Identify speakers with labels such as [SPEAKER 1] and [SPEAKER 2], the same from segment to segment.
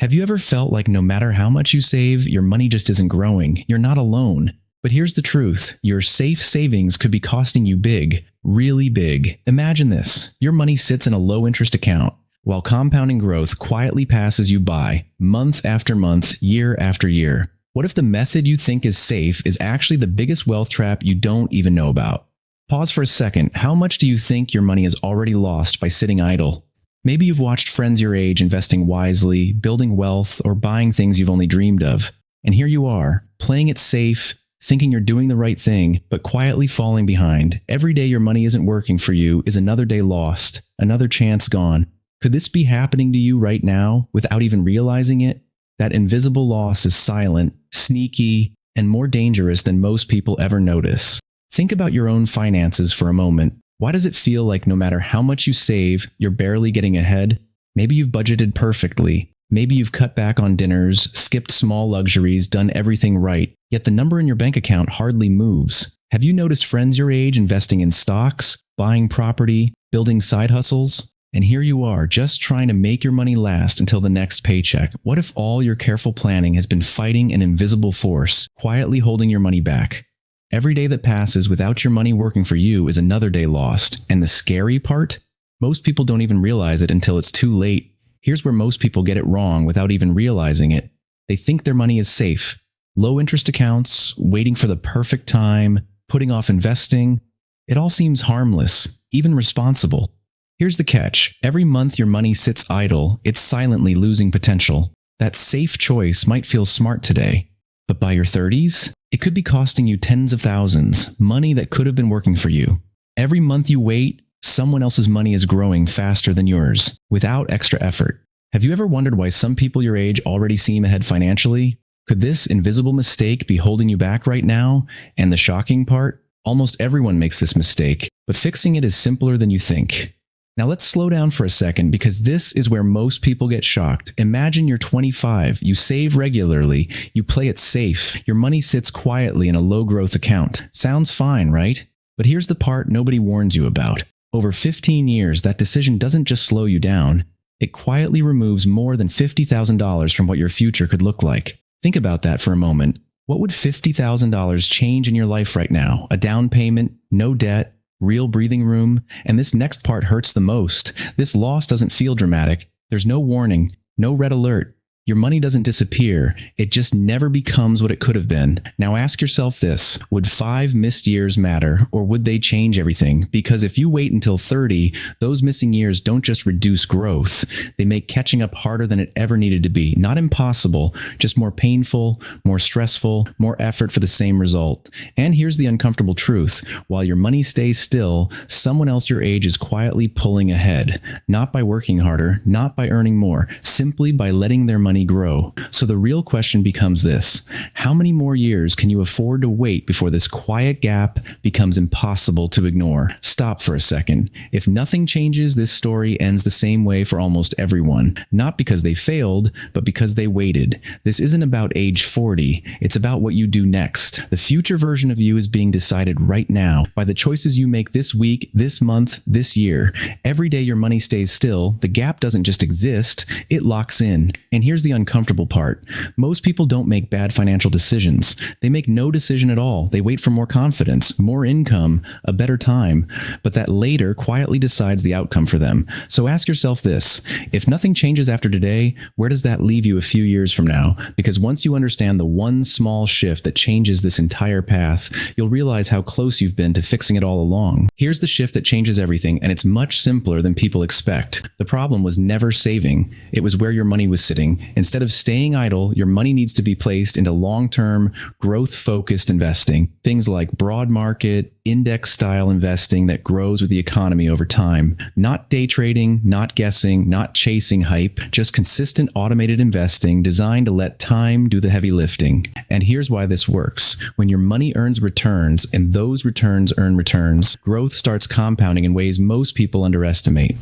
[SPEAKER 1] Have you ever felt like no matter how much you save, your money just isn't growing? You're not alone. But here's the truth. Your safe savings could be costing you big, really big. Imagine this. Your money sits in a low-interest account, while compounding growth quietly passes you by, month after month, year after year. What if the method you think is safe is actually the biggest wealth trap you don't even know about? Pause for a second. How much do you think your money has already lost by sitting idle? Maybe you've watched friends your age investing wisely, building wealth, or buying things you've only dreamed of. And here you are, playing it safe, thinking you're doing the right thing, but quietly falling behind. Every day your money isn't working for you is another day lost, another chance gone. Could this be happening to you right now without even realizing it? That invisible loss is silent, sneaky, and more dangerous than most people ever notice. Think about your own finances for a moment. Why does it feel like no matter how much you save, you're barely getting ahead? Maybe you've budgeted perfectly. Maybe you've cut back on dinners, skipped small luxuries, done everything right, yet the number in your bank account hardly moves. Have you noticed friends your age investing in stocks, buying property, building side hustles? And here you are, just trying to make your money last until the next paycheck. What if all your careful planning has been fighting an invisible force, quietly holding your money back? Every day that passes without your money working for you is another day lost. And the scary part? Most people don't even realize it until it's too late. Here's where most people get it wrong without even realizing it. They think their money is safe. Low interest accounts, waiting for the perfect time, putting off investing. It all seems harmless, even responsible. Here's the catch. Every month your money sits idle, it's silently losing potential. That safe choice might feel smart today, but by your 30s, it could be costing you tens of thousands, money that could have been working for you. Every month you wait, someone else's money is growing faster than yours, without extra effort. Have you ever wondered why some people your age already seem ahead financially? Could this invisible mistake be holding you back right now? And the shocking part? Almost everyone makes this mistake, but fixing it is simpler than you think. Now let's slow down for a second because this is where most people get shocked. Imagine you're 25, you save regularly, you play it safe, your money sits quietly in a low-growth account. Sounds fine, right? But here's the part nobody warns you about. Over 15 years, that decision doesn't just slow you down. It quietly removes more than $50,000 from what your future could look like. Think about that for a moment. What would $50,000 change in your life right now? A down payment, no debt, real breathing room, and this next part hurts the most. This loss doesn't feel dramatic. There's no warning, no red alert. Your money doesn't disappear. It just never becomes what it could have been. Now ask yourself this, would 5 missed years matter, or would they change everything? Because if you wait until 30, those missing years don't just reduce growth. They make catching up harder than it ever needed to be. Not impossible, just more painful, more stressful, more effort for the same result. And here's the uncomfortable truth. While your money stays still, someone else your age is quietly pulling ahead. Not by working harder, not by earning more, simply by letting their money grow. So the real question becomes this: how many more years can you afford to wait before this quiet gap becomes impossible to ignore? Stop for a second. If nothing changes, this story ends the same way for almost everyone. Not because they failed, but because they waited. This isn't about age 40. It's about what you do next. The future version of you is being decided right now by the choices you make this week, this month, this year. Every day your money stays still, the gap doesn't just exist, it locks in. And here's the uncomfortable part. Most people don't make bad financial decisions. They make no decision at all. They wait for more confidence, more income, a better time, but that later quietly decides the outcome for them. So ask yourself this: if nothing changes after today, where does that leave you a few years from now? Because once you understand the one small shift that changes this entire path, you'll realize how close you've been to fixing it all along. Here's the shift that changes everything, and it's much simpler than people expect. The problem was never saving. It was where your money was sitting. Instead of staying idle, your money needs to be placed into long-term, growth-focused investing. Things like broad market, index-style investing that grows with the economy over time. Not day trading, not guessing, not chasing hype, just consistent automated investing designed to let time do the heavy lifting. And here's why this works. When your money earns returns and those returns earn returns, growth starts compounding in ways most people underestimate.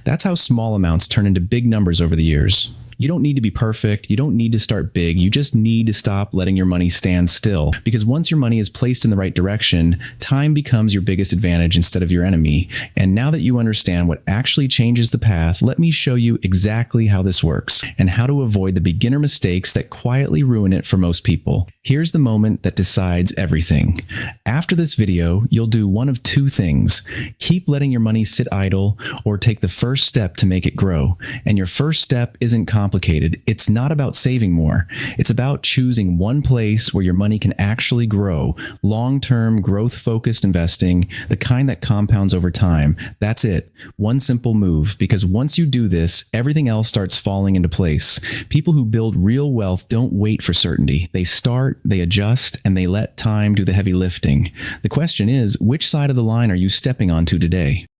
[SPEAKER 1] That's how small amounts turn into big numbers over the years. You don't need to be perfect. You don't need to start big. You just need to stop letting your money stand still. Because once your money is placed in the right direction, time becomes your biggest advantage instead of your enemy. And now that you understand what actually changes the path, let me show you exactly how this works and how to avoid the beginner mistakes that quietly ruin it for most people. Here's the moment that decides everything. After this video, you'll do one of two things. Keep letting your money sit idle or take the first step to make it grow. And your first step isn't complicated. It's not about saving more. It's about choosing one place where your money can actually grow. Long-term, growth-focused investing, the kind that compounds over time. That's it. One simple move, because once you do this, everything else starts falling into place. People who build real wealth don't wait for certainty. They start, they adjust, and they let time do the heavy lifting. The question is, which side of the line are you stepping onto today?